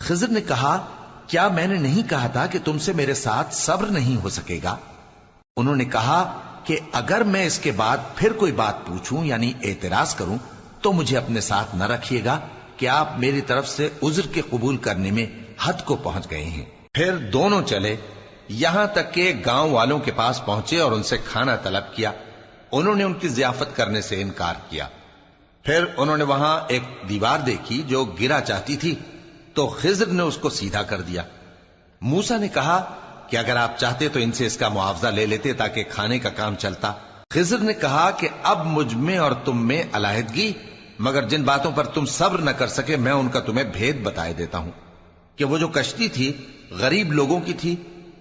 خضر نے کہا کیا میں نے نہیں کہا تھا کہ تم سے میرے ساتھ صبر نہیں ہو سکے گا؟ انہوں نے کہا کہ اگر میں اس کے بعد پھر کوئی بات پوچھوں یعنی اعتراض کروں تو مجھے اپنے ساتھ نہ رکھیے گا کہ آپ میری طرف سے عذر کے قبول کرنے میں حد کو پہنچ گئے ہیں۔ پھر دونوں چلے یہاں تک کہ گاؤں والوں کے پاس پہنچے اور ان سے کھانا طلب کیا۔ انہوں نے ان کی ضیافت کرنے سے انکار کیا۔ پھر انہوں نے وہاں ایک دیوار دیکھی جو گرا چاہتی تھی تو خضر نے اس کو سیدھا کر دیا۔ موسیٰ نے کہا کہ اگر آپ چاہتے تو ان سے اس کا معاوضہ لے لیتے تاکہ کھانے کا کام چلتا۔ خضر نے کہا کہ اب مجھ میں اور تم میں علیحدگی، مگر جن باتوں پر تم صبر نہ کر سکے میں ان کا تمہیں بھید بتائے دیتا ہوں کہ وہ جو کشتی تھی غریب لوگوں کی تھی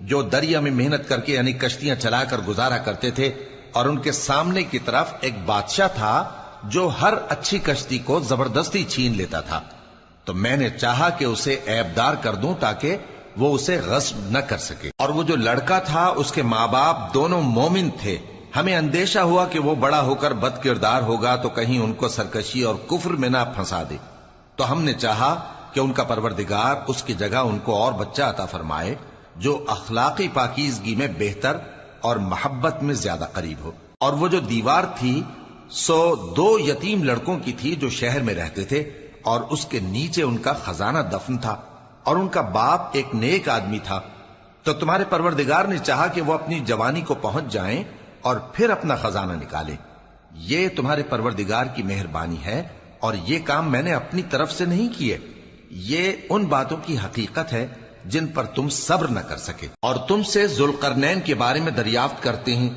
جو دریا میں محنت کر کے یعنی کشتیاں چلا کر گزارا کرتے تھے، اور ان کے سامنے کی طرف ایک بادشاہ تھا جو ہر اچھی کشتی کو زبردستی چھین لیتا تھا، تو میں نے چاہا کہ اسے عیبدار کر دوں تاکہ وہ اسے غصب نہ کر سکے۔ اور وہ جو لڑکا تھا اس کے ماں باپ دونوں مومن تھے، ہمیں اندیشہ ہوا کہ وہ بڑا ہو کر بد کردار ہوگا تو کہیں ان کو سرکشی اور کفر میں نہ پھنسا دے، تو ہم نے چاہا کہ ان کا پروردگار اس کی جگہ ان کو اور بچہ عطا فرمائے جو اخلاقی پاکیزگی میں بہتر اور محبت میں زیادہ قریب ہو۔ اور وہ جو دیوار تھی سو 2 یتیم لڑکوں کی تھی جو شہر میں رہتے تھے، اور اس کے نیچے ان کا خزانہ دفن تھا، اور ان کا باپ ایک نیک آدمی تھا۔ تو تمہارے پروردگار نے چاہا کہ وہ اپنی جوانی کو پہنچ جائیں اور پھر اپنا خزانہ نکالے۔ یہ تمہارے پروردگار کی مہربانی ہے، اور یہ کام میں نے اپنی طرف سے نہیں کیے، یہ ان باتوں کی حقیقت ہے جن پر تم صبر نہ کر سکے۔ اور تم سے ذوالقرنین کے بارے میں دریافت کرتے ہیں،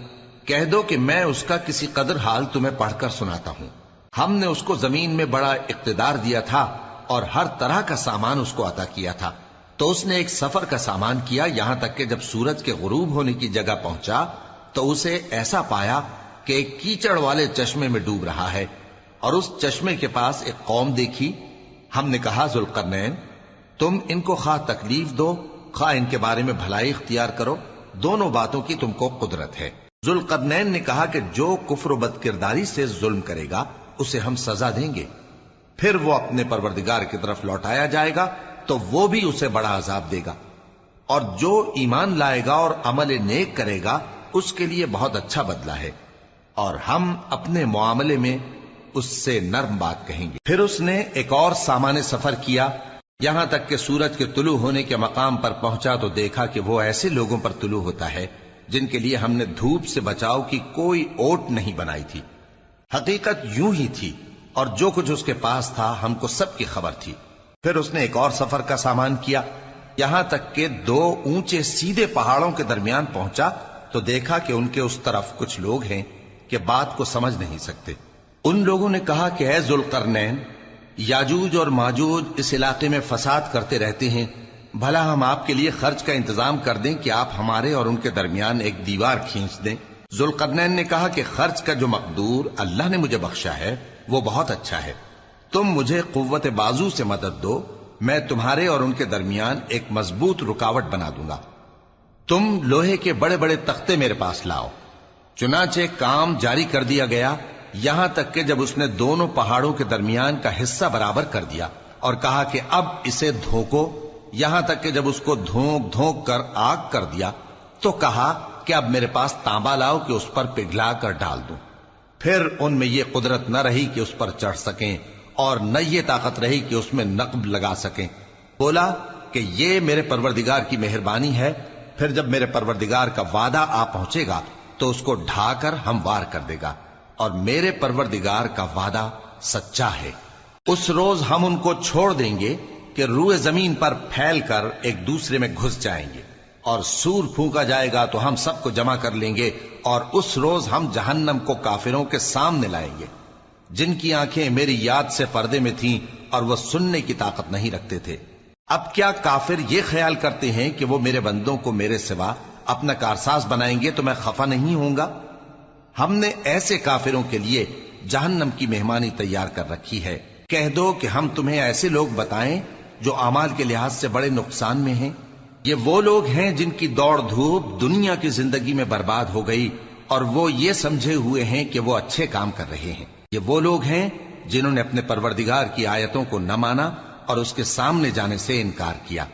کہہ دو کہ میں اس کا کسی قدر حال تمہیں پڑھ کر سناتا ہوں۔ ہم نے اس کو زمین میں بڑا اقتدار دیا تھا اور ہر طرح کا سامان اس کو عطا کیا تھا، تو اس نے ایک سفر کا سامان کیا، یہاں تک کہ جب سورج کے غروب ہونے کی جگہ پہنچا تو اسے ایسا پایا کہ ایک کیچڑ والے چشمے میں ڈوب رہا ہے، اور اس چشمے کے پاس ایک قوم دیکھی۔ ہم نے کہا ذوالقرنین تم ان کو خواہ تکلیف دو خواہ ان کے بارے میں بھلائی اختیار کرو، دونوں باتوں کی تم کو قدرت ہے۔ ذوالقرنین نے کہا کہ جو کفر و بد کرداری سے ظلم کرے گا اسے ہم سزا دیں گے، پھر وہ اپنے پروردگار کی طرف لوٹایا جائے گا تو وہ بھی اسے بڑا عذاب دے گا، اور جو ایمان لائے گا اور عمل نیک کرے گا اس کے لیے بہت اچھا بدلہ ہے، اور ہم اپنے معاملے میں اس سے نرم بات کہیں گے۔ پھر اس نے ایک اور سامان سفر کیا، یہاں تک کہ سورج کے طلوع ہونے کے مقام پر پہنچا تو دیکھا کہ وہ ایسے لوگوں پر طلوع ہوتا ہے جن کے لیے ہم نے دھوپ سے بچاؤ کی کوئی اوٹ نہیں بنائی تھی۔ حقیقت یوں ہی تھی، اور جو کچھ اس کے پاس تھا ہم کو سب کی خبر تھی۔ پھر اس نے ایک اور سفر کا سامان کیا، یہاں تک کہ 2 اونچے سیدھے پہاڑوں کے درمیان پہنچا تو دیکھا کہ ان کے اس طرف کچھ لوگ ہیں کہ بات کو سمجھ نہیں سکتے۔ ان لوگوں نے کہا کہ اے ذوالقرنین، یاجوج اور ماجوج اس علاقے میں فساد کرتے رہتے ہیں، بھلا ہم آپ کے لیے خرچ کا انتظام کر دیں کہ آپ ہمارے اور ان کے درمیان ایک دیوار کھینچ دیں۔ ذوالقرنین نے کہا کہ خرچ کا جو مقدور اللہ نے مجھے بخشا ہے وہ بہت اچھا ہے، تم مجھے قوت بازو سے مدد دو، میں تمہارے اور ان کے درمیان ایک مضبوط رکاوٹ بنا دوں گا۔ تم لوہے کے بڑے بڑے تختے میرے پاس لاؤ۔ چنانچہ کام جاری کر دیا گیا، یہاں تک کہ جب اس نے دونوں پہاڑوں کے درمیان کا حصہ برابر کر دیا اور کہا کہ اب اسے دھوکو، یہاں تک کہ جب اس کو دھونک دھونک کر آگ کر دیا تو کہا کہ اب میرے پاس تانبا لاؤ کہ اس پر پگھلا کر ڈال دوں۔ پھر ان میں یہ قدرت نہ رہی کہ اس پر چڑھ سکیں، اور نہ یہ طاقت رہی کہ اس میں نقب لگا سکیں۔ بولا کہ یہ میرے پروردگار کی مہربانی ہے، پھر جب میرے پروردگار کا وعدہ آ پہنچے گا تو اس کو ڈھا کر ہموار کر دے گا، اور میرے پروردگار کا وعدہ سچا ہے۔ اس روز ہم ان کو چھوڑ دیں گے کہ روئے زمین پر پھیل کر ایک دوسرے میں گھس جائیں گے، اور سور پھونکا جائے گا تو ہم سب کو جمع کر لیں گے، اور اس روز ہم جہنم کو کافروں کے سامنے لائیں گے جن کی آنکھیں میری یاد سے پردے میں تھیں اور وہ سننے کی طاقت نہیں رکھتے تھے۔ اب کیا کافر یہ خیال کرتے ہیں کہ وہ میرے بندوں کو میرے سوا اپنا کارساز بنائیں گے تو میں خفا نہیں ہوں گا؟ ہم نے ایسے کافروں کے لیے جہنم کی مہمانی تیار کر رکھی ہے۔ کہہ دو کہ ہم تمہیں ایسے لوگ بتائیں جو اعمال کے لحاظ سے بڑے نقصان میں ہیں۔ یہ وہ لوگ ہیں جن کی دوڑ دھوپ دنیا کی زندگی میں برباد ہو گئی، اور وہ یہ سمجھے ہوئے ہیں کہ وہ اچھے کام کر رہے ہیں۔ یہ وہ لوگ ہیں جنہوں نے اپنے پروردگار کی آیتوں کو نہ مانا اور اس کے سامنے جانے سے انکار کیا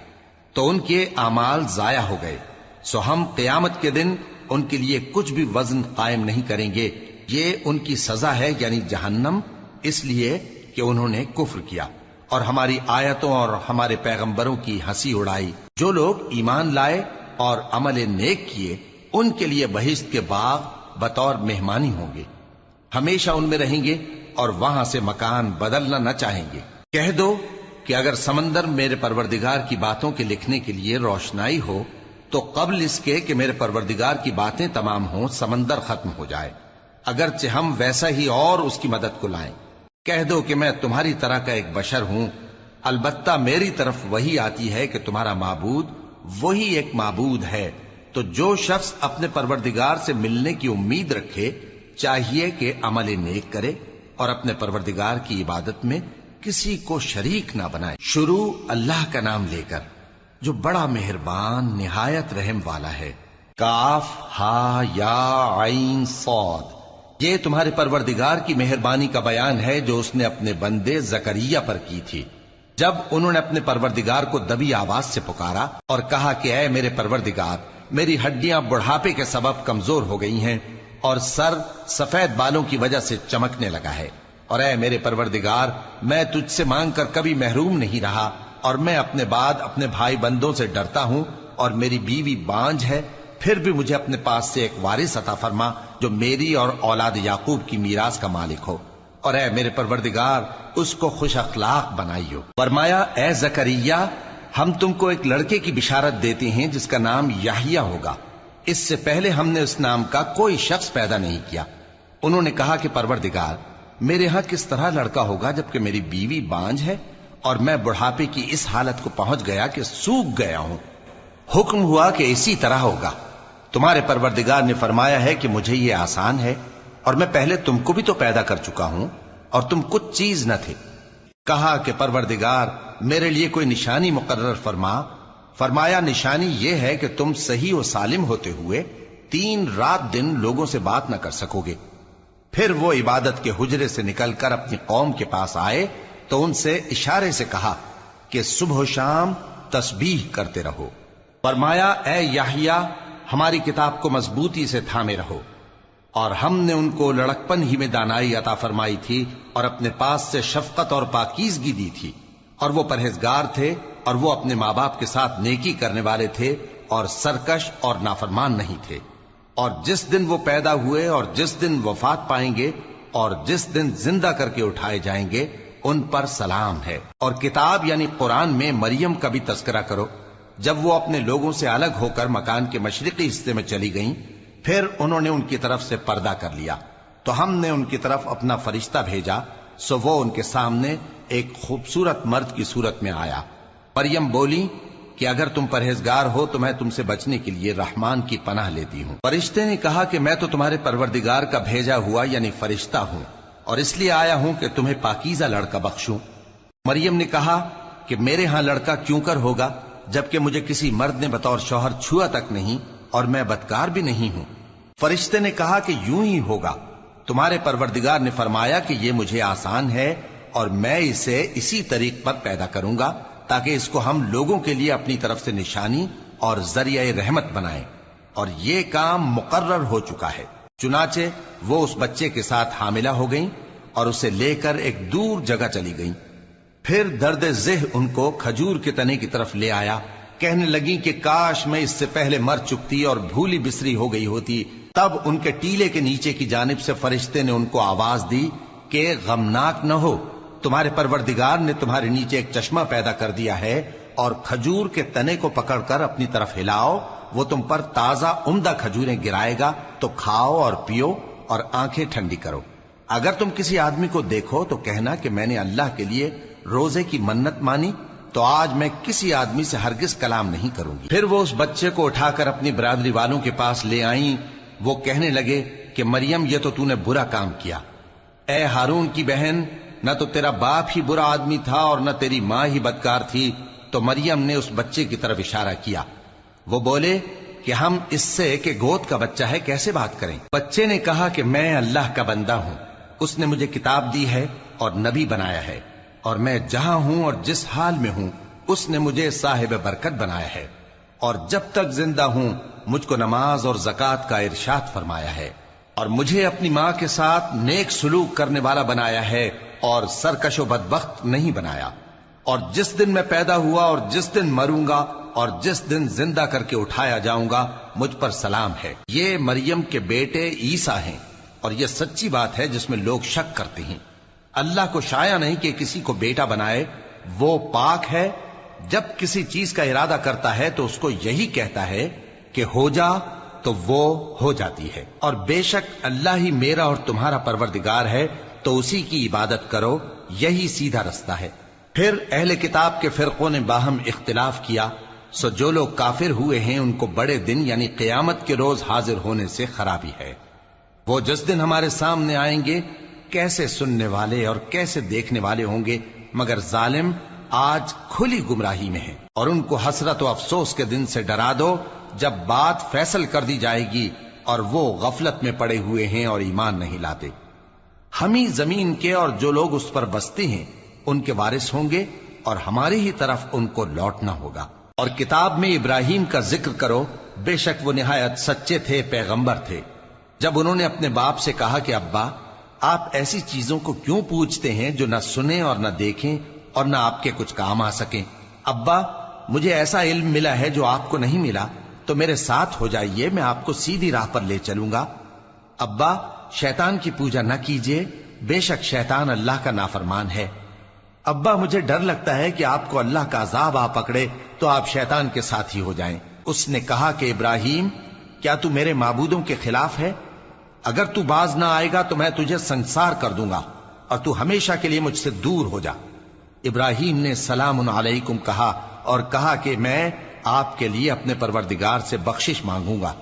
تو ان کے اعمال ضائع ہو گئے، سو ہم قیامت کے دن ان کے لیے کچھ بھی وزن قائم نہیں کریں گے، یہ ان کی سزا ہے یعنی جہنم، اس لیے کہ انہوں نے کفر کیا اور ہماری آیتوں اور ہمارے پیغمبروں کی ہنسی اڑائی۔ جو لوگ ایمان لائے اور عمل نیک کیے ان کے لیے بہشت کے باغ بطور مہمانی ہوں گے، ہمیشہ ان میں رہیں گے اور وہاں سے مکان بدلنا نہ چاہیں گے۔ کہہ دو کہ اگر سمندر میرے پروردگار کی باتوں کے لکھنے کے لیے روشنائی ہو تو قبل اس کے کہ میرے پروردگار کی باتیں تمام ہوں سمندر ختم ہو جائے، اگرچہ ہم ویسا ہی اور اس کی مدد کو لائیں۔ کہہ دو کہ میں تمہاری طرح کا ایک بشر ہوں، البتہ میری طرف وہی آتی ہے کہ تمہارا معبود وہی ایک معبود ہے، تو جو شخص اپنے پروردگار سے ملنے کی امید رکھے چاہیے کہ عمل نیک کرے اور اپنے پروردگار کی عبادت میں کسی کو شریک نہ بنائے۔ شروع اللہ کا نام لے کر جو بڑا مہربان نہایت رحم والا ہے۔ کاف ہا یا عین صاد، یہ تمہارے پروردگار کی مہربانی کا بیان ہے جو اس نے اپنے بندے زکریا پر کی تھی، جب انہوں نے اپنے پروردگار کو دبی آواز سے پکارا اور کہا کہ اے میرے پروردگار، میری ہڈیاں بڑھاپے کے سبب کمزور ہو گئی ہیں اور سر سفید بالوں کی وجہ سے چمکنے لگا ہے، اور اے میرے پروردگار، میں تجھ سے مانگ کر کبھی محروم نہیں رہا، اور میں اپنے بعد اپنے بھائی بندوں سے ڈرتا ہوں، اور میری بیوی بانجھ ہے، پھر بھی مجھے اپنے پاس سے ایک وارث عطا فرما جو میری اور اولاد یعقوب کی میراث کا مالک ہو، اور اے میرے پروردگار اس کو خوش اخلاق بنائیو۔ فرمایا اے زکریا، ہم تم کو ایک لڑکے کی بشارت دیتے ہیں جس کا نام یحییٰ ہوگا، اس سے پہلے ہم نے اس نام کا کوئی شخص پیدا نہیں کیا۔ انہوں نے کہا کہ پروردگار، میرے ہاں کس طرح لڑکا ہوگا جبکہ میری بیوی بانجھ ہے اور میں بڑھاپے کی اس حالت کو پہنچ گیا کہ سوکھ گیا ہوں۔ حکم ہوا کہ اسی طرح ہوگا۔ تمہارے پروردگار نے فرمایا ہے کہ مجھے یہ آسان ہے، اور میں پہلے تم کو بھی تو پیدا کر چکا ہوں اور تم کچھ چیز نہ تھے۔ کہا کہ پروردگار میرے لیے کوئی نشانی مقرر فرما۔ فرمایا نشانی یہ ہے کہ تم صحیح و سالم ہوتے ہوئے 3 رات دن لوگوں سے بات نہ کر سکو گے۔ پھر وہ عبادت کے حجرے سے نکل کر اپنی قوم کے پاس آئے تو ان سے اشارے سے کہا کہ صبح و شام تسبیح کرتے رہو۔ فرمایا اے یحییٰ، ہماری کتاب کو مضبوطی سے تھامے رہو، اور ہم نے ان کو لڑکپن ہی میں دانائی عطا فرمائی تھی اور اپنے پاس سے شفقت اور پاکیزگی دی تھی، اور وہ پرہیزگار تھے اور وہ اپنے ماں باپ کے ساتھ نیکی کرنے والے تھے اور سرکش اور نافرمان نہیں تھے۔ اور جس دن وہ پیدا ہوئے اور جس دن وفات پائیں گے اور جس دن زندہ کر کے اٹھائے جائیں گے ان پر سلام ہے۔ اور کتاب یعنی قرآن میں مریم کا بھی تذکرہ کرو، جب وہ اپنے لوگوں سے الگ ہو کر مکان کے مشرقی حصے میں چلی گئیں، پھر انہوں نے ان کی طرف سے پردہ کر لیا تو ہم نے ان کی طرف اپنا فرشتہ بھیجا، سو وہ ان کے سامنے ایک خوبصورت مرد کی صورت میں آیا۔ مریم بولی کہ اگر تم پرہیزگار ہو تو میں تم سے بچنے کے لیے رحمان کی پناہ لیتی ہوں۔ فرشتے نے کہا کہ میں تو تمہارے پروردگار کا بھیجا ہوا یعنی فرشتہ ہوں، اور اس لیے آیا ہوں کہ تمہیں پاکیزہ لڑکا بخشوں۔ مریم نے کہا کہ میرے ہاں لڑکا کیوں کر ہوگا جبکہ مجھے کسی مرد نے بطور شوہر چھوا تک نہیں اور میں بدکار بھی نہیں ہوں۔ فرشتے نے کہا کہ یوں ہی ہوگا، تمہارے پروردگار نے فرمایا کہ یہ مجھے آسان ہے اور میں اسے اسی طریق پر پیدا کروں گا تاکہ اس کو ہم لوگوں کے لیے اپنی طرف سے نشانی اور ذریعہ رحمت بنائیں، اور یہ کام مقرر ہو چکا ہے۔ چنانچہ وہ اس بچے کے ساتھ حاملہ ہو گئیں اور اسے لے کر ایک دور جگہ چلی گئیں۔ پھر درد ذہ ان کو کھجور کے تنے کی طرف لے آیا، کہنے لگیں کہ کاش میں اس سے پہلے مر چکتی اور بھولی بسری ہو گئی ہوتی۔ تب ان کے ٹیلے کے نیچے کی جانب سے فرشتے نے ان کو آواز دی کہ غمناک نہ ہو، تمہارے پروردگار نے تمہارے نیچے ایک چشمہ پیدا کر دیا ہے، اور کھجور کے تنے کو پکڑ کر اپنی طرف ہلاؤ، وہ تم پر تازہ عمدہ کھجوریں گرائے گا، تو کھاؤ اور پیو اور آنکھیں ٹھنڈی کرو۔ اگر تم کسی آدمی کو دیکھو تو کہنا کہ میں نے اللہ کے لیے روزے کی منت مانی، تو آج میں کسی آدمی سے ہرگز کلام نہیں کروں گی۔ پھر وہ اس بچے کو اٹھا کر اپنی برادری والوں کے پاس لے آئیں۔ وہ کہنے لگے کہ مریم یہ تو نے برا کام کیا، اے ہارون کی بہن، نہ تو تیرا باپ ہی برا آدمی تھا اور نہ تیری ماں ہی بدکار تھی۔ تو مریم نے اس بچے کی طرف اشارہ کیا۔ وہ بولے کہ ہم اس سے کہ گود کا بچہ ہے کیسے بات کریں؟ بچے نے کہا کہ میں اللہ کا بندہ ہوں، اس نے مجھے کتاب دی ہے اور نبی بنایا ہے، اور میں جہاں ہوں اور جس حال میں ہوں اس نے مجھے صاحب برکت بنایا ہے، اور جب تک زندہ ہوں مجھ کو نماز اور زکوٰۃ کا ارشاد فرمایا ہے، اور مجھے اپنی ماں کے ساتھ نیک سلوک کرنے والا بنایا ہے اور سرکش و بدبخت نہیں بنایا، اور جس دن میں پیدا ہوا اور جس دن مروں گا اور جس دن زندہ کر کے اٹھایا جاؤں گا مجھ پر سلام ہے۔ یہ مریم کے بیٹے عیسیٰ ہیں، اور یہ سچی بات ہے جس میں لوگ شک کرتے ہیں۔ اللہ کو شایع نہیں کہ کسی کو بیٹا بنائے، وہ پاک ہے۔ جب کسی چیز کا ارادہ کرتا ہے تو اس کو یہی کہتا ہے کہ ہو جا، تو وہ ہو جاتی ہے۔ اور بے شک اللہ ہی میرا اور تمہارا پروردگار ہے، تو اسی کی عبادت کرو، یہی سیدھا رستہ ہے۔ پھر اہل کتاب کے فرقوں نے باہم اختلاف کیا، سو جو لوگ کافر ہوئے ہیں ان کو بڑے دن یعنی قیامت کے روز حاضر ہونے سے خرابی ہے۔ وہ جس دن ہمارے سامنے آئیں گے کیسے سننے والے اور کیسے دیکھنے والے ہوں گے، مگر ظالم آج کھلی گمراہی میں ہیں۔ اور ان کو حسرت و افسوس کے دن سے ڈرا دو جب بات فیصل کر دی جائے گی اور وہ غفلت میں پڑے ہوئے ہیں اور ایمان نہیں لاتے۔ ہم ہی زمین کے اور جو لوگ اس پر بستے ہیں ان کے وارث ہوں گے، اور ہماری ہی طرف ان کو لوٹنا ہوگا۔ اور کتاب میں ابراہیم کا ذکر کرو، بے شک وہ نہایت سچے تھے، پیغمبر تھے۔ جب انہوں نے اپنے باپ سے کہا کہ ابا، آپ ایسی چیزوں کو کیوں پوچھتے ہیں جو نہ سنیں اور نہ دیکھیں اور نہ آپ کے کچھ کام آ سکیں؟ ابا، مجھے ایسا علم ملا ہے جو آپ کو نہیں ملا، تو میرے ساتھ ہو جائیے، میں آپ کو سیدھی راہ پر لے چلوں گا۔ ابا، شیطان کی پوجا نہ کیجیے، بے شک شیطان اللہ کا نافرمان ہے۔ ابا، مجھے ڈر لگتا ہے کہ آپ کو اللہ کا عذاب آ پکڑے تو آپ شیطان کے ساتھی ہو جائیں۔ اس نے کہا کہ ابراہیم، کیا تو میرے معبودوں کے خلاف ہے؟ اگر تو باز نہ آئے گا تو میں تجھے سنسار کر دوں گا، اور تو ہمیشہ کے لیے مجھ سے دور ہو جا۔ ابراہیم نے سلام علیکم کہا اور کہا کہ میں آپ کے لیے اپنے پروردگار سے بخشش مانگوں گا،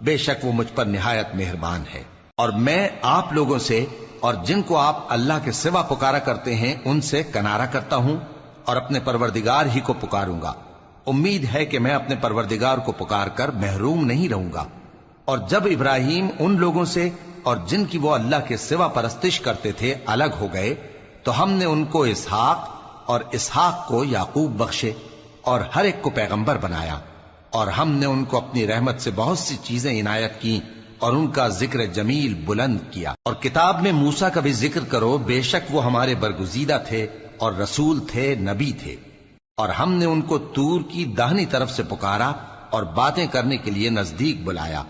بے شک وہ مجھ پر نہایت مہربان ہے۔ اور میں آپ لوگوں سے اور جن کو آپ اللہ کے سوا پکارا کرتے ہیں ان سے کنارہ کرتا ہوں اور اپنے پروردگار ہی کو پکاروں گا۔ امید ہے کہ میں اپنے پروردگار کو پکار کر محروم نہیں رہوں گا۔ اور جب ابراہیم ان لوگوں سے اور جن کی وہ اللہ کے سوا پرستش کرتے تھے الگ ہو گئے تو ہم نے ان کو اسحاق اور اسحاق کو یعقوب بخشے اور ہر ایک کو پیغمبر بنایا، اور ہم نے ان کو اپنی رحمت سے بہت سی چیزیں عنایت کی اور ان کا ذکر جمیل بلند کیا۔ اور کتاب میں موسیٰ کا بھی ذکر کرو، بے شک وہ ہمارے برگزیدہ تھے اور رسول تھے، نبی تھے، اور ہم نے ان کو طور کی داہنی طرف سے پکارا اور باتیں کرنے کے لیے نزدیک بلایا،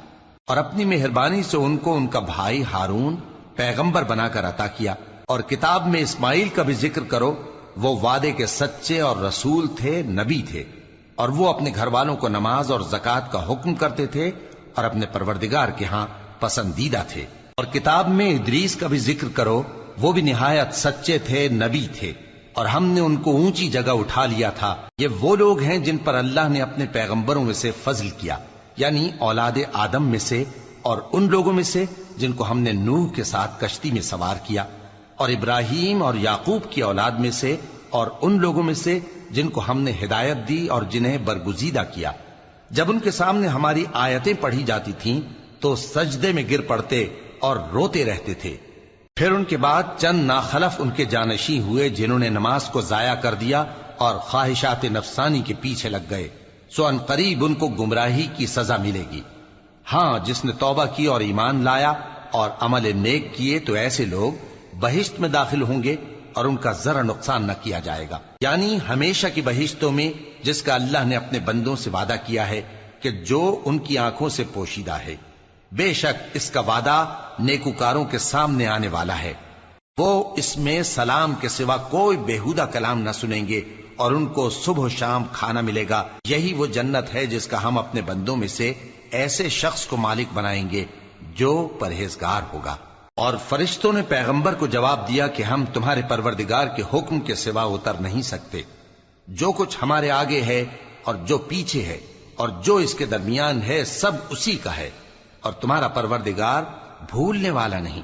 اور اپنی مہربانی سے ان کو ان کا بھائی ہارون پیغمبر بنا کر عطا کیا۔ اور کتاب میں اسماعیل کا بھی ذکر کرو، وہ وعدے کے سچے اور رسول تھے، نبی تھے، اور وہ اپنے گھر والوں کو نماز اور زکوٰۃ کا حکم کرتے تھے اور اپنے پروردگار کے ہاں پسندیدہ تھے۔ اور کتاب میں ادریس کا بھی ذکر کرو، وہ بھی نہایت سچے تھے، نبی تھے، اور ہم نے ان کو اونچی جگہ اٹھا لیا تھا۔ یہ وہ لوگ ہیں جن پر اللہ نے اپنے پیغمبروں میں سے فضل کیا، یعنی اولاد آدم میں سے، اور ان لوگوں میں سے جن کو ہم نے نوح کے ساتھ کشتی میں سوار کیا، اور ابراہیم اور یعقوب کی اولاد میں سے، اور ان لوگوں میں سے جن کو ہم نے ہدایت دی اور جنہیں برگزیدہ کیا۔ جب ان کے سامنے ہماری آیتیں پڑھی جاتی تھیں تو سجدے میں گر پڑتے اور روتے رہتے تھے۔ پھر ان کے بعد چند ناخلف ان کے جانشیں ہوئے جنہوں نے نماز کو ضائع کر دیا اور خواہشات نفسانی کے پیچھے لگ گئے، سو ان قریب ان کو گمراہی کی سزا ملے گی۔ ہاں، جس نے توبہ کی اور ایمان لایا اور عمل نیک کیے تو ایسے لوگ بہشت میں داخل ہوں گے اور ان کا ذرا نقصان نہ کیا جائے گا، یعنی ہمیشہ کی بہشتوں میں جس کا اللہ نے اپنے بندوں سے وعدہ کیا ہے کہ جو ان کی آنکھوں سے پوشیدہ ہے۔ بے شک اس کا وعدہ نیکوکاروں کے سامنے آنے والا ہے، وہ اس میں سلام کے سوا کوئی بیہودہ کلام نہ سنیں گے اور ان کو صبح و شام کھانا ملے گا۔ یہی وہ جنت ہے جس کا ہم اپنے بندوں میں سے ایسے شخص کو مالک بنائیں گے جو پرہیزگار ہوگا۔ اور فرشتوں نے پیغمبر کو جواب دیا کہ ہم تمہارے پروردگار کے حکم کے سوا اتر نہیں سکتے۔ جو کچھ ہمارے آگے ہے اور جو پیچھے ہے اور جو اس کے درمیان ہے سب اسی کا ہے، اور تمہارا پروردگار بھولنے والا نہیں،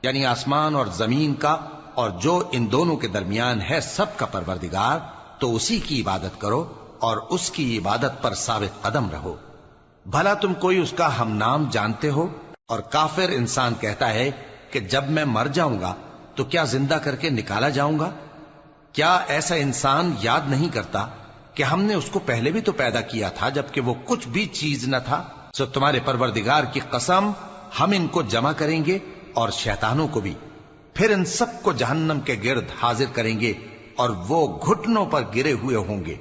یعنی آسمان اور زمین کا اور جو ان دونوں کے درمیان ہے سب کا پروردگار، تو اسی کی عبادت کرو اور اس کی عبادت پر ثابت قدم رہو۔ بھلا تم کوئی اس کا ہم نام جانتے ہو؟ اور کافر انسان کہتا ہے کہ جب میں مر جاؤں گا تو کیا زندہ کر کے نکالا جاؤں گا؟ کیا ایسا انسان یاد نہیں کرتا کہ ہم نے اس کو پہلے بھی تو پیدا کیا تھا جبکہ وہ کچھ بھی چیز نہ تھا؟ سو تمہارے پروردگار کی قسم ہم ان کو جمع کریں گے اور شیطانوں کو بھی، پھر ان سب کو جہنم کے گرد حاضر کریں گے اور وہ گھٹنوں پر گرے ہوئے ہوں گے۔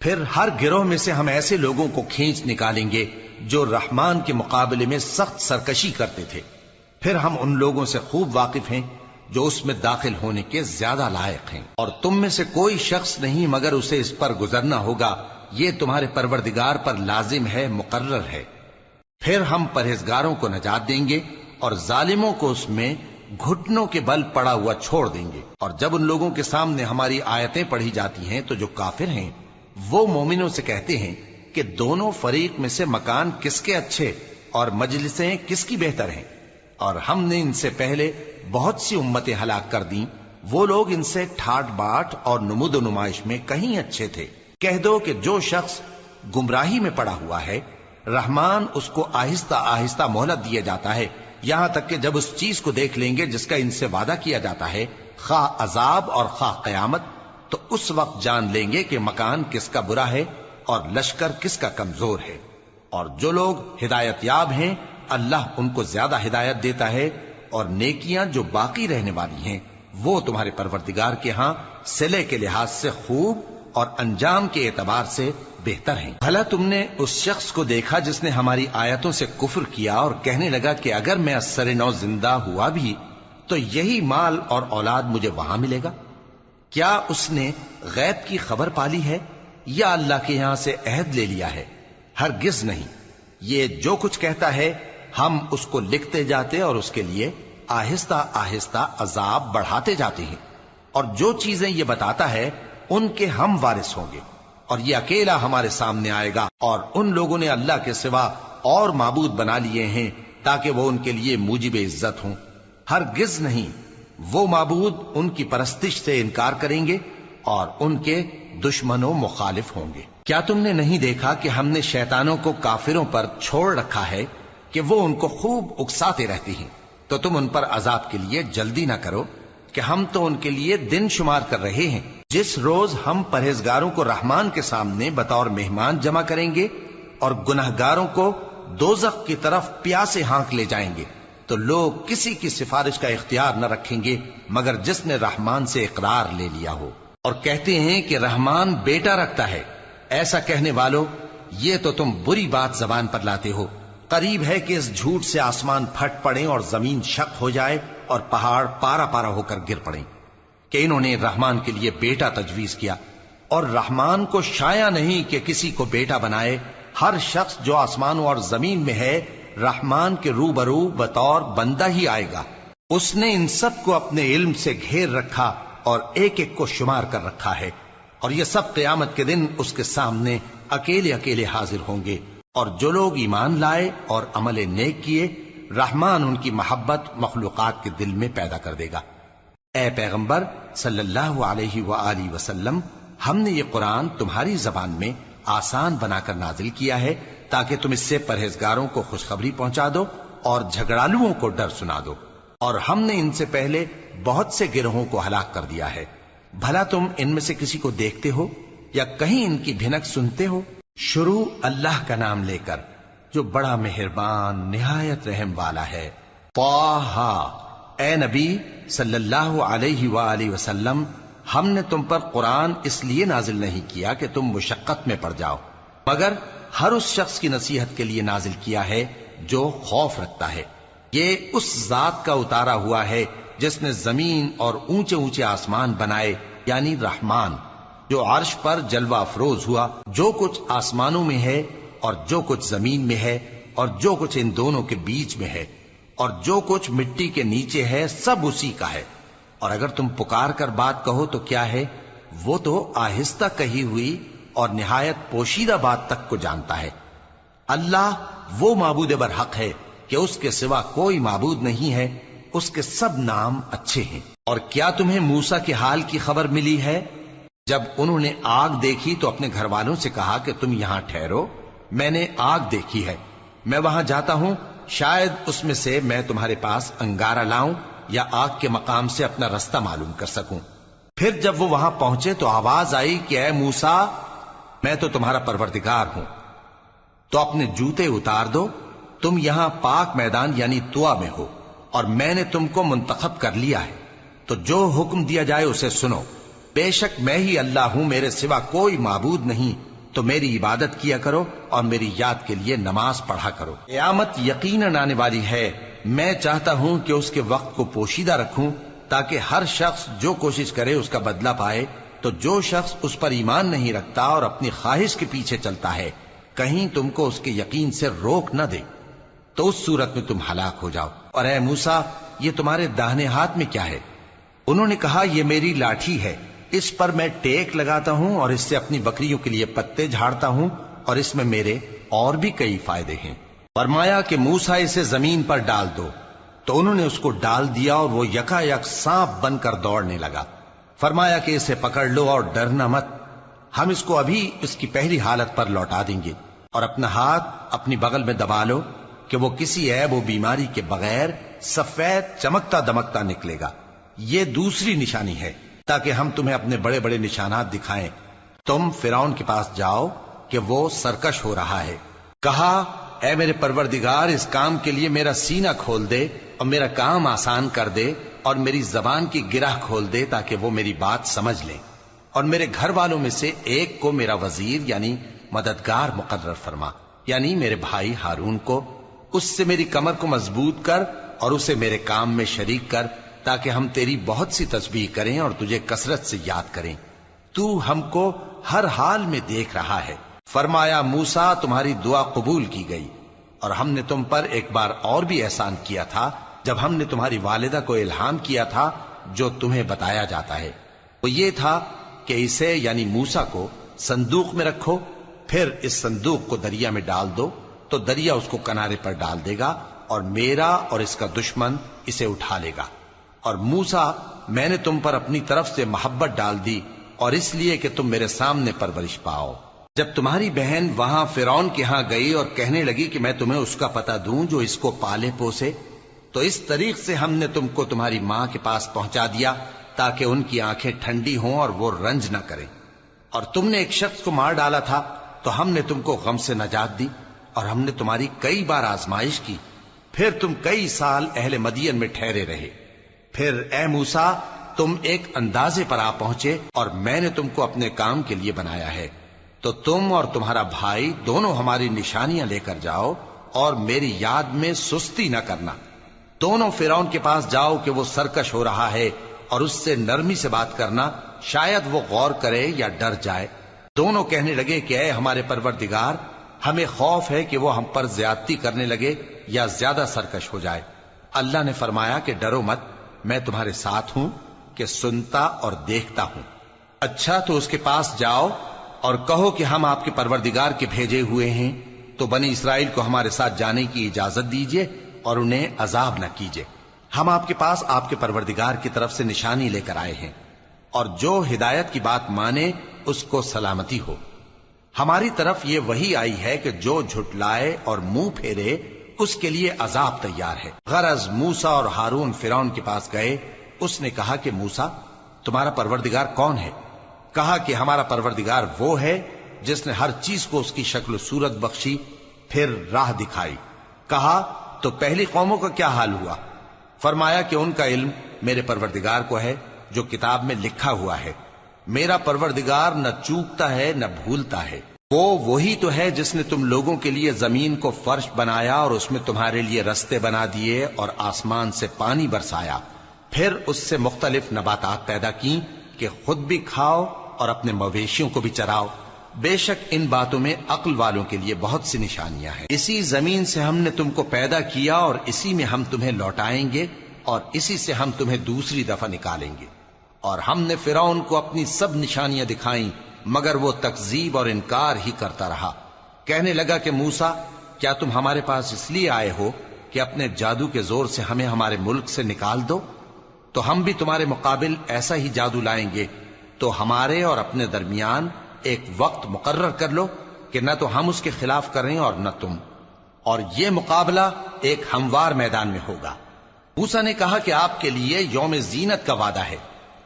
پھر ہر گروہ میں سے ہم ایسے لوگوں کو کھینچ نکالیں گے جو رحمان کے مقابلے میں سخت سرکشی کرتے تھے، پھر ہم ان لوگوں سے خوب واقف ہیں جو اس میں داخل ہونے کے زیادہ لائق ہیں، اور تم میں سے کوئی شخص نہیں مگر اسے اس پر گزرنا ہوگا، یہ تمہارے پروردگار پر لازم ہے، مقرر ہے۔ پھر ہم پرہیزگاروں کو نجات دیں گے اور ظالموں کو اس میں گھٹنوں کے بل پڑا ہوا چھوڑ دیں گے۔ اور جب ان لوگوں کے سامنے ہماری آیتیں پڑھی جاتی ہیں تو جو کافر ہیں وہ مومنوں سے کہتے ہیں کہ دونوں فریق میں سے مکان کس کے اچھے اور مجلسیں کس کی بہتر ہیں، اور ہم نے ان سے پہلے بہت سی امتیں ہلاک کر دیں، وہ لوگ ان سے ٹھاٹ باٹ اور نمود و نمائش میں کہیں اچھے تھے۔ کہہ دو کہ جو شخص گمراہی میں پڑا ہوا ہے رحمان اس کو آہستہ آہستہ مہلت دیا جاتا ہے، یہاں تک کہ جب اس چیز کو دیکھ لیں گے جس کا ان سے وعدہ کیا جاتا ہے، خواہ عذاب اور خواہ قیامت، تو اس وقت جان لیں گے کہ مکان کس کا برا ہے اور لشکر کس کا کمزور ہے۔ اور جو لوگ ہدایت یاب ہیں اللہ ان کو زیادہ ہدایت دیتا ہے، اور نیکیاں جو باقی رہنے والی ہیں وہ تمہارے پروردگار کے ہاں صلے کے لحاظ سے خوب اور انجام کے اعتبار سے بہتر ہیں۔ بھلا تم نے اس شخص کو دیکھا جس نے ہماری آیتوں سے کفر کیا اور کہنے لگا کہ اگر میں اثر نو زندہ ہوا بھی تو یہی مال اور اولاد مجھے وہاں ملے گا؟ کیا اس نے غیب کی خبر پالی ہے یا اللہ کے یہاں سے عہد لے لیا ہے؟ ہرگز نہیں، یہ جو کچھ کہتا ہے ہم اس کو لکھتے جاتے اور اس کے لیے آہستہ آہستہ عذاب بڑھاتے جاتے ہیں، اور جو چیزیں یہ بتاتا ہے ان کے ہم وارث ہوں گے، اور یہ اکیلا ہمارے سامنے آئے گا۔ اور ان لوگوں نے اللہ کے سوا اور معبود بنا لیے ہیں تاکہ وہ ان کے لیے موجب عزت ہوں، ہرگز نہیں، وہ معبود ان کی پرستش سے انکار کریں گے اور ان کے دشمن و مخالف ہوں گے۔ کیا تم نے نہیں دیکھا کہ ہم نے شیطانوں کو کافروں پر چھوڑ رکھا ہے کہ وہ ان کو خوب اکساتے رہتی ہیں؟ تو تم ان پر عذاب کے لیے جلدی نہ کرو کہ ہم تو ان کے لیے دن شمار کر رہے ہیں۔ جس روز ہم پرہیزگاروں کو رحمان کے سامنے بطور مہمان جمع کریں گے اور گناہگاروں کو دوزخ کی طرف پیاسے ہانک لے جائیں گے، تو لوگ کسی کی سفارش کا اختیار نہ رکھیں گے مگر جس نے رحمان سے اقرار لے لیا ہو، اور کہتے ہیں کہ رحمان بیٹا رکھتا ہے۔ ایسا کہنے والوں، یہ تو تم بری بات زبان پر لاتے ہو۔ قریب ہے کہ اس جھوٹ سے آسمان پھٹ پڑیں اور زمین شق ہو جائے اور پہاڑ پارا پارا ہو کر گر پڑیں کہ انہوں نے رحمان کے لیے بیٹا تجویز کیا، اور رحمان کو شایع نہیں کہ کسی کو بیٹا بنائے۔ ہر شخص جو آسمانوں اور زمین میں ہے رحمان کے روبرو بطور بندہ ہی آئے گا۔ اس نے ان سب کو اپنے علم سے گھیر رکھا اور ایک ایک کو شمار کر رکھا ہے، اور یہ سب قیامت کے دن اس کے سامنے اکیلے اکیلے حاضر ہوں گے۔ اور جو لوگ ایمان لائے اور عمل نیک کیے رحمان ان کی محبت مخلوقات کے دل میں پیدا کر دے گا۔ اے پیغمبر صلی اللہ علیہ وآلہ وسلم، ہم نے یہ قرآن تمہاری زبان میں آسان بنا کر نازل کیا ہے تاکہ تم اس سے پرہیزگاروں کو خوشخبری پہنچا دو اور جھگڑالوؤں کو ڈر سنا دو، اور ہم نے ان سے پہلے بہت سے گروہوں کو ہلاک کر دیا ہے۔ بھلا تم ان میں سے کسی کو دیکھتے ہو یا کہیں ان کی بھنک سنتے ہو؟ شروع اللہ کا نام لے کر جو بڑا مہربان نہایت رحم والا ہے۔ طٰہٰ، اے نبی صلی اللہ علیہ وآلہ وسلم، ہم نے تم پر قرآن اس لیے نازل نہیں کیا کہ تم مشقت میں پڑ جاؤ، مگر ہر اس شخص کی نصیحت کے لیے نازل کیا ہے جو خوف رکھتا ہے۔ یہ اس ذات کا اتارا ہوا ہے جس نے زمین اور اونچے اونچے آسمان بنائے، یعنی رحمان، جو عرش پر جلوہ افروز ہوا۔ جو کچھ آسمانوں میں ہے اور جو کچھ زمین میں ہے اور جو کچھ ان دونوں کے بیچ میں ہے اور جو کچھ مٹی کے نیچے ہے، سب اسی کا ہے۔ اور اگر تم پکار کر بات کہو تو کیا ہے، وہ تو آہستہ کہی ہوئی اور نہایت پوشیدہ بات تک کو جانتا ہے۔ اللہ وہ معبود برحق ہے کہ اس کے سوا کوئی معبود نہیں ہے، اس کے سب نام اچھے ہیں۔ اور کیا تمہیں موسیٰ کے حال کی خبر ملی ہے؟ جب انہوں نے آگ دیکھی تو اپنے گھر والوں سے کہا کہ تم یہاں ٹھہرو، میں نے آگ دیکھی ہے، میں وہاں جاتا ہوں، شاید اس میں سے میں تمہارے پاس انگارہ لاؤں یا آگ کے مقام سے اپنا رستہ معلوم کر سکوں۔ پھر جب وہ وہاں پہنچے تو آواز آئی کہ اے موسیٰ، میں تو تمہارا پروردگار ہوں، تو اپنے جوتے اتار دو، تم یہاں پاک میدان یعنی طوا میں ہو، اور میں نے تم کو منتخب کر لیا ہے، تو جو حکم دیا جائے اسے سنو۔ بے شک میں ہی اللہ ہوں، میرے سوا کوئی معبود نہیں، تو میری عبادت کیا کرو اور میری یاد کے لیے نماز پڑھا کرو۔ قیامت یقیناً آنے والی ہے، میں چاہتا ہوں کہ اس کے وقت کو پوشیدہ رکھوں تاکہ ہر شخص جو کوشش کرے اس کا بدلہ پائے، تو جو شخص اس پر ایمان نہیں رکھتا اور اپنی خواہش کے پیچھے چلتا ہے، کہیں تم کو اس کے یقین سے روک نہ دے، تو اس صورت میں تم ہلاک ہو جاؤ۔ اور اے موسیٰ، یہ تمہارے داہنے ہاتھ میں کیا ہے؟ انہوں نے کہا، یہ میری لاٹھی ہے، اس پر میں ٹیک لگاتا ہوں اور اس سے اپنی بکریوں کے لیے پتے جھاڑتا ہوں، اور اس میں میرے اور بھی کئی فائدے ہیں۔ فرمایا کہ موسیٰ اسے زمین پر ڈال دو، تو انہوں نے اس کو ڈال دیا اور وہ یکا یک سانپ بن کر دوڑنے لگا۔ فرمایا کہ اسے پکڑ لو اور ڈرنا مت، ہم اس کو ابھی اس کی پہلی حالت پر لوٹا دیں گے، اور اپنا ہاتھ اپنی بغل میں دبا لو کہ وہ کسی عیب و بیماری کے بغیر سفید چمکتا دمکتا نکلے گا۔ یہ دوسری نشانی ہے تاکہ ہم تمہیں اپنے بڑے بڑے نشانات دکھائیں۔ تم فرعون کے پاس جاؤ کہ وہ سرکش ہو رہا ہے۔ کہا، اے میرے پروردگار، اس کام کے لیے میرا سینہ کھول دے اور میرا کام آسان کر دے، اور میری زبان کی گرہ کھول دے تاکہ وہ میری بات سمجھ لیں، اور میرے گھر والوں میں سے ایک کو میرا وزیر یعنی مددگار مقرر فرما، یعنی میرے بھائی ہارون کو۔ اس سے میری کمر کو مضبوط کر اور اسے میرے کام میں شریک کر، تاکہ ہم تیری بہت سی تسبیح کریں اور تجھے کثرت سے یاد کریں، تو ہم کو ہر حال میں دیکھ رہا ہے۔ فرمایا، موسیٰ، تمہاری دعا قبول کی گئی، اور ہم نے تم پر ایک بار اور بھی احسان کیا تھا جب ہم نے تمہاری والدہ کو الہام کیا تھا جو تمہیں بتایا جاتا ہے۔ وہ یہ تھا کہ اسے یعنی موسیٰ کو صندوق میں رکھو، پھر اس صندوق کو دریا میں ڈال دو، تو دریا اس کو کنارے پر ڈال دے گا، اور میرا اور اس کا دشمن اسے اٹھا لے گا۔ اور موسیٰ، میں نے تم پر اپنی طرف سے محبت ڈال دی، اور اس لیے کہ تم میرے سامنے پرورش پاؤ۔ جب تمہاری بہن وہاں فرعون کے ہاں گئی اور کہنے لگی کہ میں تمہیں اس کا پتہ دوں جو اس کو پالے پوسے، تو اس طریق سے ہم نے تم کو تمہاری ماں کے پاس پہنچا دیا تاکہ ان کی آنکھیں ٹھنڈی ہوں اور وہ رنج نہ کریں۔ اور تم نے ایک شخص کو مار ڈالا تھا تو ہم نے تم کو غم سے نجات دی، اور ہم نے تمہاری کئی بار آزمائش کی، پھر تم کئی سال اہل مدین میں ٹھہرے رہے۔ پھر اے موسیٰ، تم ایک اندازے پر آ پہنچے، اور میں نے تم کو اپنے کام کے لیے بنایا ہے، تو تم اور تمہارا بھائی دونوں ہماری نشانیاں لے کر جاؤ، اور میری یاد میں سستی نہ کرنا۔ دونوں فرعون کے پاس جاؤ کہ وہ سرکش ہو رہا ہے، اور اس سے نرمی سے بات کرنا، شاید وہ غور کرے یا ڈر جائے۔ دونوں کہنے لگے کہ اے ہمارے پروردگار، ہمیں خوف ہے کہ وہ ہم پر زیادتی کرنے لگے یا زیادہ سرکش ہو جائے۔ اللہ نے فرمایا کہ ڈرو مت، میں تمہارے ساتھ ہوں کہ سنتا اور دیکھتا ہوں۔ اچھا، تو اس کے پاس جاؤ اور کہو کہ ہم آپ کے پروردگار کے بھیجے ہوئے ہیں، تو بنی اسرائیل کو ہمارے ساتھ جانے کی اجازت دیجیے اور انہیں عذاب نہ کیجیے۔ ہم آپ کے پاس آپ کے پروردگار کی طرف سے نشانی لے کر آئے ہیں، اور جو ہدایت کی بات مانے اس کو سلامتی ہو۔ ہماری طرف یہ وحی آئی ہے کہ جو جھٹلائے اور منہ پھیرے اس کے لیے عذاب تیار ہے۔ غرض موسیٰ اور ہارون فرعون کے پاس گئے۔ اس نے کہا کہ موسیٰ، تمہارا پروردگار کون ہے؟ کہا کہ ہمارا پروردگار وہ ہے جس نے ہر چیز کو اس کی شکل و صورت بخشی، پھر راہ دکھائی۔ کہا، تو پہلی قوموں کا کیا حال ہوا؟ فرمایا کہ ان کا علم میرے پروردگار کو ہے جو کتاب میں لکھا ہوا ہے۔ میرا پروردگار نہ چوکتا ہے نہ بھولتا ہے۔ وہ وہی تو ہے جس نے تم لوگوں کے لیے زمین کو فرش بنایا اور اس میں تمہارے لیے رستے بنا دیے اور آسمان سے پانی برسایا، پھر اس سے مختلف نباتات پیدا کی کہ خود بھی کھاؤ اور اپنے مویشیوں کو بھی چراؤ۔ بے شک ان باتوں میں عقل والوں کے لیے بہت سی نشانیاں ہیں۔ اسی زمین سے ہم نے تم کو پیدا کیا اور اسی میں ہم تمہیں لوٹائیں گے اور اسی سے ہم تمہیں دوسری دفعہ نکالیں گے۔ اور ہم نے فرعون کو اپنی سب نشانیاں دکھائیں مگر وہ تکذیب اور انکار ہی کرتا رہا۔ کہنے لگا کہ موسیٰ، کیا تم ہمارے پاس اس لیے آئے ہو کہ اپنے جادو کے زور سے ہمیں ہمارے ملک سے نکال دو؟ تو ہم بھی تمہارے مقابل ایسا ہی جادو لائیں گے، تو ہمارے اور اپنے درمیان ایک وقت مقرر کر لو کہ نہ تو ہم اس کے خلاف کریں اور نہ تم، اور یہ مقابلہ ایک ہموار میدان میں ہوگا۔ موسیٰ نے کہا کہ آپ کے لیے یوم زینت کا وعدہ ہے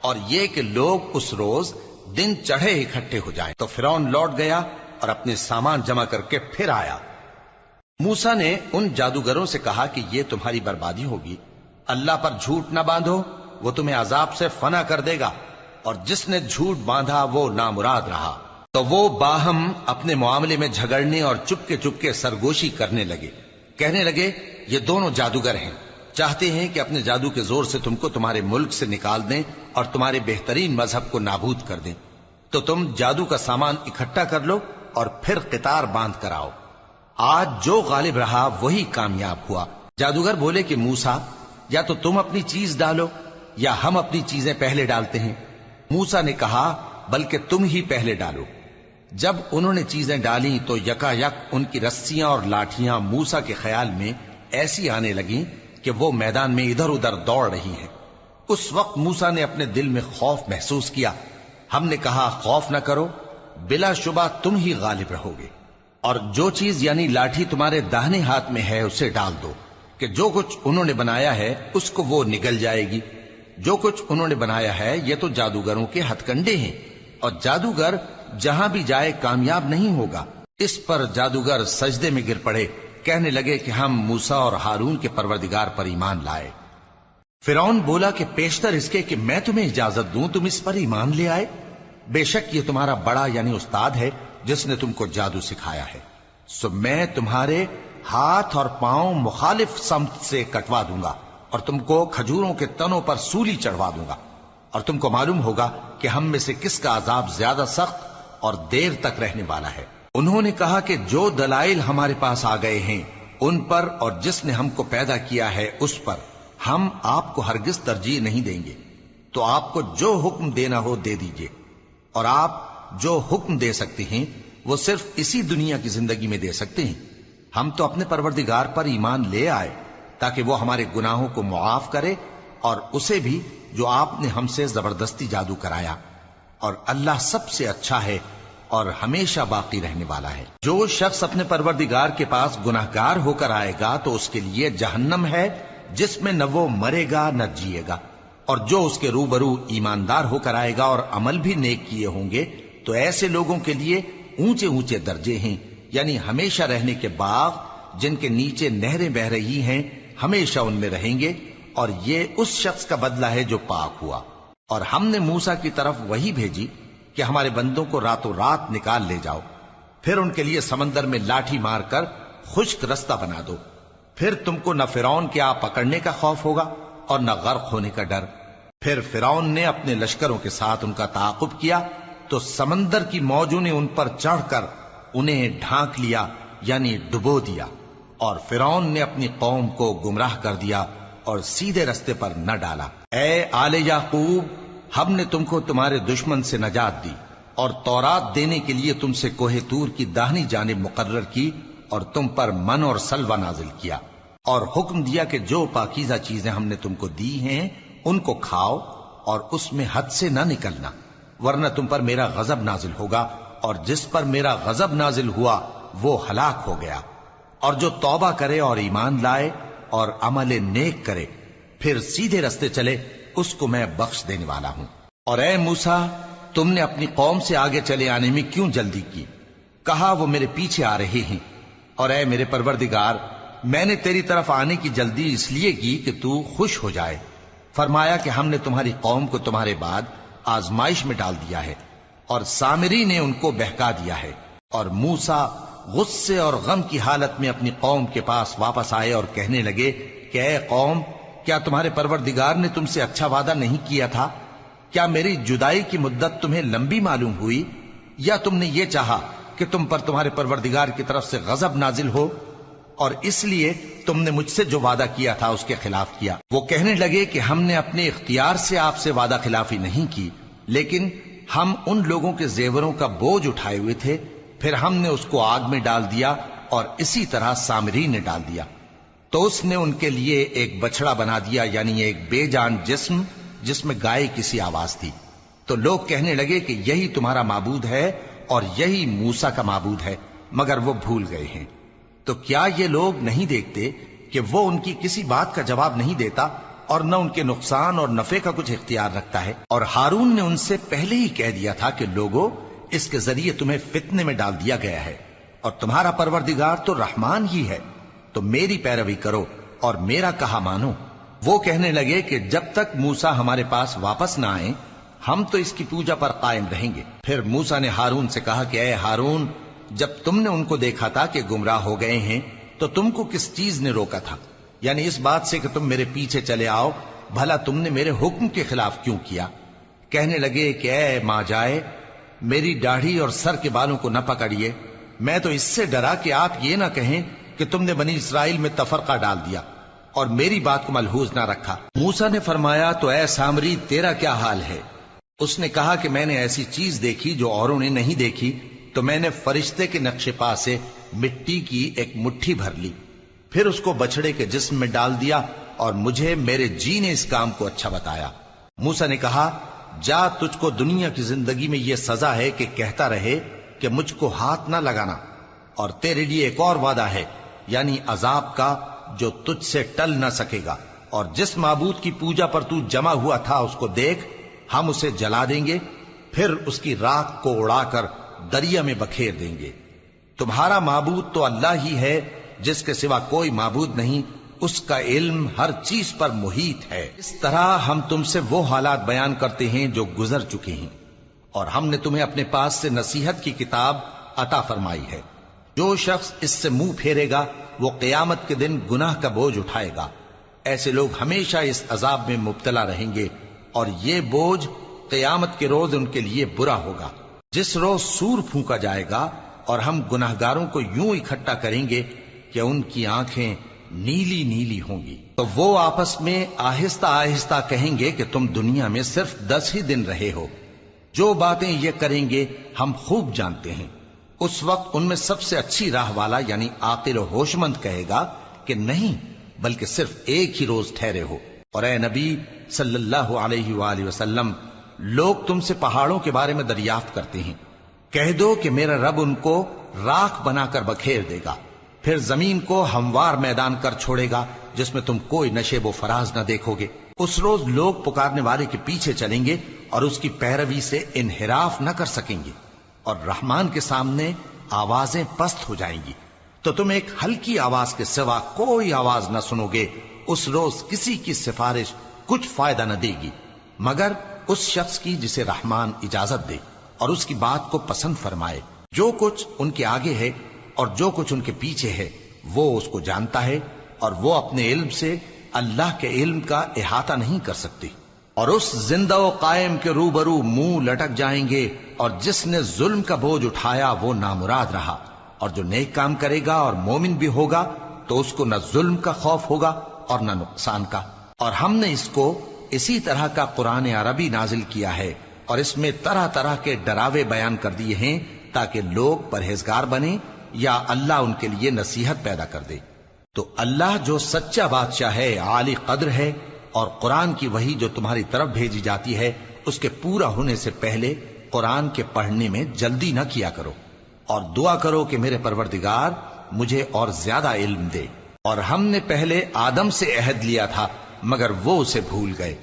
اور یہ کہ لوگ اس روز دن چڑھے اکٹھے ہو جائیں۔ تو فرعون لوٹ گیا اور اپنے سامان جمع کر کے پھر آیا۔ موسیٰ نے ان جادوگروں سے کہا کہ یہ تمہاری بربادی ہوگی، اللہ پر جھوٹ نہ باندھو، وہ تمہیں عذاب سے فنا کر دے گا، اور جس نے جھوٹ باندھا وہ نامراد رہا۔ تو وہ باہم اپنے معاملے میں جھگڑنے اور چپکے سرگوشی کرنے لگے، کہنے لگے یہ دونوں جادوگر ہیں، چاہتے ہیں کہ اپنے جادو کے زور سے تم کو تمہارے ملک سے نکال دیں اور تمہارے بہترین مذہب کو نابود کر دیں۔ تو تم جادو کا سامان اکٹھا کر لو اور پھر قطار باندھ کر آؤ۔ آج جو غالب رہا وہی کامیاب ہوا۔ جادوگر بولے کہ موسیٰ، یا تو تم اپنی چیز ڈالو یا ہم اپنی چیزیں پہلے ڈالتے ہیں۔ موسیٰ نے کہا بلکہ تم ہی پہلے ڈالو۔ جب انہوں نے چیزیں ڈالیں تو یکا یک ان کی رسیاں اور لاٹھیاں موسیٰ کے خیال میں ایسی آنے لگیں کہ وہ میدان میں ادھر ادھر دوڑ رہی ہیں۔ اس وقت موسیٰ نے اپنے دل میں خوف محسوس کیا۔ ہم نے کہا خوف نہ کرو، بلا شبہ تم ہی غالب رہو گے، اور جو چیز یعنی لاٹھی تمہارے داہنے ہاتھ میں ہے اسے ڈال دو کہ جو کچھ انہوں نے بنایا ہے اس کو وہ نگل جائے گی۔ جو کچھ انہوں نے بنایا ہے یہ تو جادوگروں کے ہتھ کنڈے ہیں، اور جادوگر جہاں بھی جائے کامیاب نہیں ہوگا۔ اس پر جادوگر سجدے میں گر پڑے، کہنے لگے کہ ہم موسیٰ اور ہارون کے پروردگار پر ایمان لائے۔ فرعون بولا کہ پیشتر اس کے کہ میں تمہیں اجازت دوں تم اس پر ایمان لے آئے، بے شک یہ تمہارا بڑا یعنی استاد ہے جس نے تم کو جادو سکھایا ہے، سو میں تمہارے ہاتھ اور پاؤں مخالف سمت سے کٹوا دوں گا اور تم کو کھجوروں کے تنوں پر سولی چڑھوا دوں گا، اور تم کو معلوم ہوگا کہ ہم میں سے کس کا عذاب زیادہ سخت اور دیر تک رہنے والا ہے۔ انہوں نے کہا کہ جو دلائل ہمارے پاس آ گئے ہیں ان پر اور جس نے ہم کو پیدا کیا ہے اس پر ہم آپ کو ہرگز ترجیح نہیں دیں گے، تو آپ کو جو حکم دینا ہو دے دیجئے، اور آپ جو حکم دے سکتے ہیں وہ صرف اسی دنیا کی زندگی میں دے سکتے ہیں۔ ہم تو اپنے پروردگار پر ایمان لے آئے تاکہ وہ ہمارے گناہوں کو معاف کرے اور اسے بھی جو آپ نے ہم سے زبردستی جادو کرایا، اور اللہ سب سے اچھا ہے اور ہمیشہ باقی رہنے والا ہے۔ جو شخص اپنے پروردگار کے پاس گناہگار ہو کر آئے گا تو اس کے لیے جہنم ہے جس میں نہ وہ مرے گا نہ جیے گا، اور جو اس کے روبرو ایماندار ہو کر آئے گا اور عمل بھی نیک کیے ہوں گے تو ایسے لوگوں کے لیے اونچے اونچے درجے ہیں، یعنی ہمیشہ رہنے کے باغ جن کے نیچے نہریں بہ رہی ہیں، ہمیشہ ان میں رہیں گے، اور یہ اس شخص کا بدلہ ہے جو پاک ہوا۔ اور ہم نے موسیٰ کی طرف وہی بھیجی کہ ہمارے بندوں کو راتوں رات نکال لے جاؤ، پھر ان کے لیے سمندر میں لاٹھی مار کر خشک رستہ بنا دو، پھر تم کو نہ فرعون کے آ پکڑنے کا خوف ہوگا اور نہ غرق ہونے کا ڈر۔ پھر فرعون نے اپنے لشکروں کے ساتھ ان کا تعاقب کیا تو سمندر کی موجوں نے ان پر چڑھ کر انہیں ڈھانک لیا یعنی ڈبو دیا، اور فرعون نے اپنی قوم کو گمراہ کر دیا اور سیدھے رستے پر نہ ڈالا۔ اے آل یعقوب، ہم نے تم کو تمہارے دشمن سے نجات دی اور تورات دینے کے لیے تم سے کوہ طور کی داہنی جانب مقرر کی، اور تم پر من اور سلوہ نازل کیا، اور حکم دیا کہ جو پاکیزہ چیزیں ہم نے تم کو دی ہیں ان کو کھاؤ اور اس میں حد سے نہ نکلنا، ورنہ تم پر میرا غضب نازل ہوگا، اور جس پر میرا غضب نازل ہوا وہ ہلاک ہو گیا۔ اور جو توبہ کرے اور ایمان لائے اور عمل نیک کرے پھر سیدھے رستے چلے اس کو میں بخش دینے والا ہوں۔ اور اے موسیٰ، تم نے اپنی قوم سے آگے چلے آنے میں کیوں جلدی کی؟ کہا وہ میرے پیچھے آ رہے ہیں۔ اور اے میرے پروردگار، میں نے تیری طرف آنے کی جلدی اس لیے کی کہ تو خوش ہو جائے۔ فرمایا کہ ہم نے تمہاری قوم کو تمہارے بعد آزمائش میں ڈال دیا ہے، اور سامری نے ان کو بہکا دیا ہے۔ اور موسیٰ غصے اور غم کی حالت میں اپنی قوم کے پاس واپس آئے اور کہنے لگے کہ اے قوم، کیا تمہارے پروردگار نے تم سے اچھا وعدہ نہیں کیا تھا؟ کیا میری جدائی کی مدت تمہیں لمبی معلوم ہوئی، یا تم نے یہ چاہا کہ تم پر تمہارے پروردگار کی طرف سے غضب نازل ہو، اور اس لیے تم نے مجھ سے جو وعدہ کیا تھا اس کے خلاف کیا؟ وہ کہنے لگے کہ ہم نے اپنے اختیار سے آپ سے وعدہ خلافی نہیں کی، لیکن ہم ان لوگوں کے زیوروں کا بوجھ اٹھائے ہوئے تھے، پھر ہم نے اس کو آگ میں ڈال دیا، اور اسی طرح سامری نے ڈال دیا۔ تو اس نے ان کے لیے ایک بچڑا بنا دیا، یعنی ایک بے جان جسم جس میں گائے کسی آواز تھی۔ تو لوگ کہنے لگے کہ یہی تمہارا معبود ہے اور یہی موسیٰ کا معبود ہے، مگر وہ بھول گئے ہیں۔ تو کیا یہ لوگ نہیں دیکھتے کہ وہ ان کی کسی بات کا جواب نہیں دیتا اور نہ ان کے نقصان اور نفع کا کچھ اختیار رکھتا ہے۔ اور ہارون نے ان سے پہلے ہی کہہ دیا تھا کہ لوگوں، اس کے ذریعے تمہیں فتنے میں ڈال دیا گیا ہے، اور تمہارا پروردگار تو رحمان ہی ہے، تو میری پیروی کرو اور میرا کہا مانو۔ وہ کہنے لگے کہ جب تک موسیٰ ہمارے پاس واپس نہ آئیں ہم تو اس کی پوجا پر قائم رہیں گے۔ پھر موسیٰ نے ہارون سے کہا کہ اے ہارون، جب تم نے ان کو دیکھا تھا کہ گمراہ ہو گئے ہیں تو تم کو کس چیز نے روکا تھا؟ یعنی اس بات سے کہ تم میرے پیچھے چلے آؤ، بھلا تم نے میرے حکم کے خلاف کیوں کیا؟ کہنے لگے کہ اے ماں جائے، میری داڑھی اور سر کے بالوں کو نہ پکڑیے، میں تو اس سے ڈرا کہ آپ یہ نہ کہیں کہ تم نے بنی اسرائیل میں تفرقہ ڈال دیا اور میری بات کو ملحوظ نہ رکھا۔ موسیٰ نے فرمایا تو اے سامری تیرا کیا حال ہے؟ اس نے کہا کہ میں نے ایسی چیز دیکھی جو اوروں نے نہیں دیکھی، تو میں نے فرشتے کے نقش پا سے مٹی کی ایک مٹھی بھر لی، پھر اس کو بچڑے کے جسم میں ڈال دیا، اور مجھے میرے جی نے اس کام کو اچھا بتایا۔ موسیٰ نے کہا جا، تجھ کو دنیا کی زندگی میں یہ سزا ہے کہ کہتا رہے کہ مجھ کو ہاتھ نہ لگانا، اور تیرے لیے ایک اور وعدہ ہے، یعنی عذاب کا جو تجھ سے ٹل نہ سکے گا، اور جس معبود کی پوجا پر تو جمع ہوا تھا اس کو دیکھ، ہم اسے جلا دیں گے، پھر اس کی راکھ کو اڑا کر دریا میں بکھیر دیں گے۔ تمہارا معبود تو اللہ ہی ہے، جس کے سوا کوئی معبود نہیں، اس کا علم ہر چیز پر محیط ہے۔ اس طرح ہم تم سے وہ حالات بیان کرتے ہیں جو گزر چکے ہیں، اور ہم نے تمہیں اپنے پاس سے نصیحت کی کتاب عطا فرمائی ہے۔ جو شخص اس سے منہ پھیرے گا وہ قیامت کے دن گناہ کا بوجھ اٹھائے گا۔ ایسے لوگ ہمیشہ اس عذاب میں مبتلا رہیں گے، اور یہ بوجھ قیامت کے روز ان کے لیے برا ہوگا، جس روز سور پھونکا جائے گا، اور ہم گناہگاروں کو یوں اکٹھا کریں گے کہ ان کی آنکھیں نیلی نیلی ہوں گی۔ تو وہ آپس میں آہستہ آہستہ کہیں گے کہ تم دنیا میں صرف 10 ہی دن رہے ہو، جو باتیں یہ کریں گے ہم خوب جانتے ہیں۔ اس وقت ان میں سب سے اچھی راہ والا یعنی عاقل و ہوش مند کہے گا کہ نہیں، بلکہ صرف ایک ہی روز ٹھہرے ہو۔ اور اے نبی صلی اللہ علیہ وآلہ وسلم، لوگ تم سے پہاڑوں کے بارے میں دریافت کرتے ہیں، کہہ دو کہ میرا رب ان کو راکھ بنا کر بکھیر دے گا، پھر زمین کو ہموار میدان کر چھوڑے گا جس میں تم کوئی نشیب و فراز نہ دیکھو گے۔ اس روز لوگ پکارنے والے کے پیچھے چلیں گے اور اس کی پیروی سے انحراف نہ کر سکیں گے، اور رحمان کے سامنے آوازیں پست ہو جائیں گی، تو تم ایک ہلکی آواز کے سوا کوئی آواز نہ سنو گے۔ اس روز کسی کی سفارش کچھ فائدہ نہ دے گی مگر اس شخص کی جسے رحمان اجازت دے اور اس کی بات کو پسند فرمائے۔ جو کچھ ان کے آگے ہے اور جو کچھ ان کے پیچھے ہے وہ اس کو جانتا ہے، اور وہ اپنے علم سے اللہ کے علم کا احاطہ نہیں کر سکتی۔ اور اس زندہ و قائم کے روبرو منہ لٹک جائیں گے، اور جس نے ظلم کا بوجھ اٹھایا وہ نامراد رہا، اور جو نیک کام کرے گا اور مومن بھی ہوگا تو اس کو نہ ظلم کا خوف ہوگا اور نہ نقصان کا۔ اور ہم نے اس کو اسی طرح کا قرآن عربی نازل کیا ہے، اور اس میں طرح طرح کے ڈراوے بیان کر دیے ہیں تاکہ لوگ پرہیزگار بنیں یا اللہ ان کے لیے نصیحت پیدا کر دے۔ تو اللہ جو سچا بادشاہ ہے، عالی قدر ہے، اور قرآن کی وحی جو تمہاری طرف بھیجی جاتی ہے اس کے پورا ہونے سے پہلے قرآن کے پڑھنے میں جلدی نہ کیا کرو، اور دعا کرو کہ میرے پروردگار مجھے اور زیادہ علم دے۔ اور ہم نے پہلے آدم سے عہد لیا تھا مگر وہ اسے بھول گئے،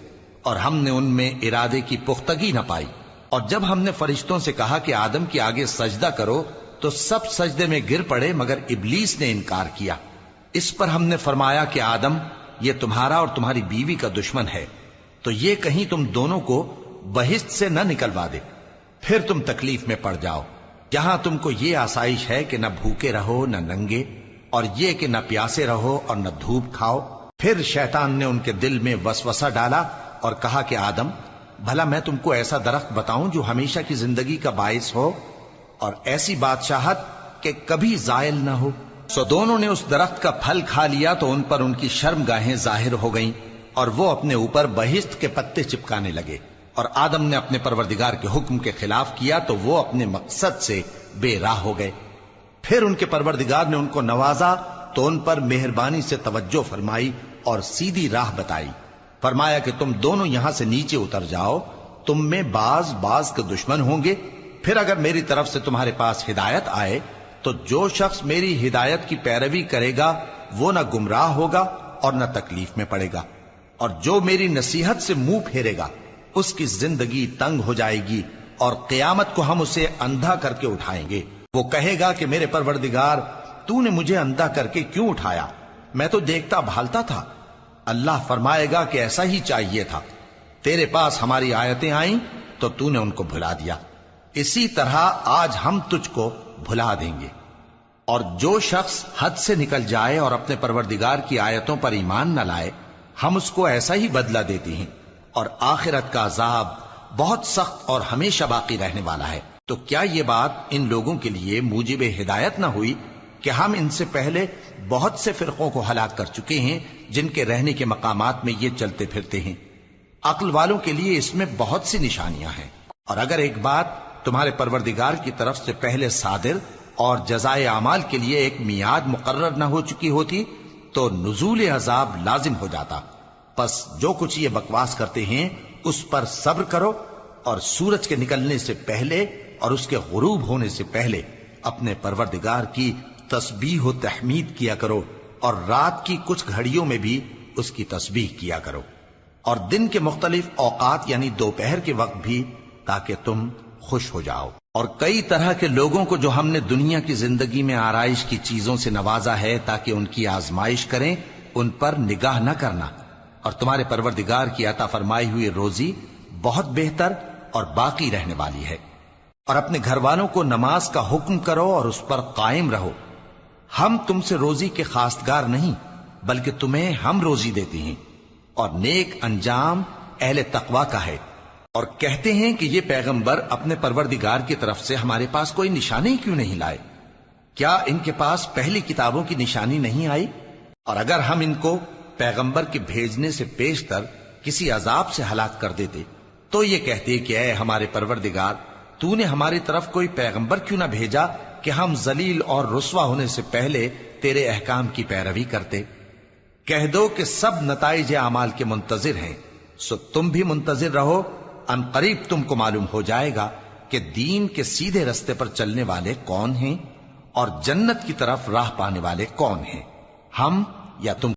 اور ہم نے ان میں ارادے کی پختگی نہ پائی۔ اور جب ہم نے فرشتوں سے کہا کہ آدم کے آگے سجدہ کرو تو سب سجدے میں گر پڑے مگر ابلیس نے انکار کیا۔ اس پر ہم نے فرمایا کہ آدم، یہ تمہارا اور تمہاری بیوی کا دشمن ہے، تو یہ کہیں تم دونوں کو بہشت سے نہ نکلوا دے، پھر تم تکلیف میں پڑ جاؤ۔ جہاں تم کو یہ آسائش ہے کہ نہ بھوکے رہو نہ ننگے، اور یہ کہ نہ پیاسے رہو اور نہ دھوپ کھاؤ۔ پھر شیطان نے ان کے دل میں وسوسہ ڈالا اور کہا کہ آدم، بھلا میں تم کو ایسا درخت بتاؤں جو ہمیشہ کی زندگی کا باعث ہو اور ایسی بادشاہت کہ کبھی زائل نہ ہو؟ سو دونوں نے اس درخت کا پھل کھا لیا تو ان پر ان کی شرم گاہیں ظاہر ہو گئیں، اور وہ اپنے اوپر بہشت کے پتے چپکانے لگے۔ اور آدم نے اپنے پروردگار کے حکم کے خلاف کیا تو وہ اپنے مقصد سے بے راہ ہو گئے۔ پھر ان کے پروردگار نے ان کو نوازا تو ان پر مہربانی سے توجہ فرمائی اور سیدھی راہ بتائی۔ فرمایا کہ تم دونوں یہاں سے نیچے اتر جاؤ، تم میں بعض کے دشمن ہوں گے، پھر اگر میری طرف سے تمہارے پاس ہدایت آئے تو جو شخص میری ہدایت کی پیروی کرے گا وہ نہ گمراہ ہوگا اور نہ تکلیف میں پڑے گا۔ اور جو میری نصیحت سے منہ پھیرے گا اس کی زندگی تنگ ہو جائے گی، اور قیامت کو ہم اسے اندھا کر کے اٹھائیں گے۔ وہ کہے گا کہ میرے پروردگار، تو نے مجھے اندھا کر کے کیوں اٹھایا؟ میں تو دیکھتا بھالتا تھا۔ اللہ فرمائے گا کہ ایسا ہی چاہیے تھا، تیرے پاس ہماری آیتیں آئیں تو تو نے ان کو بھلا دیا، اسی طرح آج ہم تجھ کو بھلا دیں گے۔ اور جو شخص حد سے نکل جائے اور اپنے پروردگار کی آیتوں پر ایمان نہ لائے، ہم اس کو ایسا ہی بدلہ دیتے ہیں، اور آخرت کا عذاب بہت سخت اور ہمیشہ باقی رہنے والا ہے۔ تو کیا یہ بات ان لوگوں کے لیے موجب ہدایت نہ ہوئی کہ ہم ان سے پہلے بہت سے فرقوں کو ہلاک کر چکے ہیں جن کے رہنے کے مقامات میں یہ چلتے پھرتے ہیں؟ عقل والوں کے لیے اس میں بہت سی نشانیاں ہیں۔ اور اگر ایک بات تمہارے پروردگار کی طرف سے پہلے صادر اور جزائے اعمال کے لیے ایک میعاد مقرر نہ ہو چکی ہوتی تو نزول عذاب لازم ہو جاتا۔ پس جو کچھ یہ بکواس کرتے ہیں اس پر صبر کرو، اور سورج کے نکلنے سے پہلے اور اس کے غروب ہونے سے پہلے اپنے پروردگار کی تسبیح و تحمید کیا کرو، اور رات کی کچھ گھڑیوں میں بھی اس کی تسبیح کیا کرو، اور دن کے مختلف اوقات یعنی دوپہر کے وقت بھی، تاکہ تم خوش ہو جاؤ۔ اور کئی طرح کے لوگوں کو جو ہم نے دنیا کی زندگی میں آرائش کی چیزوں سے نوازا ہے تاکہ ان کی آزمائش کریں، ان پر نگاہ نہ کرنا، اور تمہارے پروردگار کی عطا فرمائی ہوئی روزی بہت بہتر اور باقی رہنے والی ہے۔ اور اپنے گھر والوں کو نماز کا حکم کرو اور اس پر قائم رہو۔ ہم تم سے روزی کے خواستگار نہیں، بلکہ تمہیں ہم روزی دیتے ہیں، اور نیک انجام اہل تقوی کا ہے۔ اور کہتے ہیں کہ یہ پیغمبر اپنے پروردگار کی طرف سے ہمارے پاس کوئی نشانی کیوں نہیں لائے؟ کیا ان کے پاس پہلی کتابوں کی نشانی نہیں آئی؟ اور اگر ہم ان کو پیغمبر کے بھیجنے سے پیشتر کسی عذاب سے ہلاک کر دیتے تو یہ کہتے کہ اے ہمارے پروردگار، تو نے ہماری طرف کوئی پیغمبر کیوں نہ بھیجا کہ ہم ذلیل اور رسوا ہونے سے پہلے تیرے احکام کی پیروی کرتے۔ کہہ دو کہ سب نتائج اعمال کے منتظر ہیں، سو تم بھی منتظر رہو، ان قریب تم کو معلوم ہو جائے گا کہ دین کے سیدھے رستے پر چلنے والے کون ہیں اور جنت کی طرف راہ پانے والے کون ہیں، ہم یا تم۔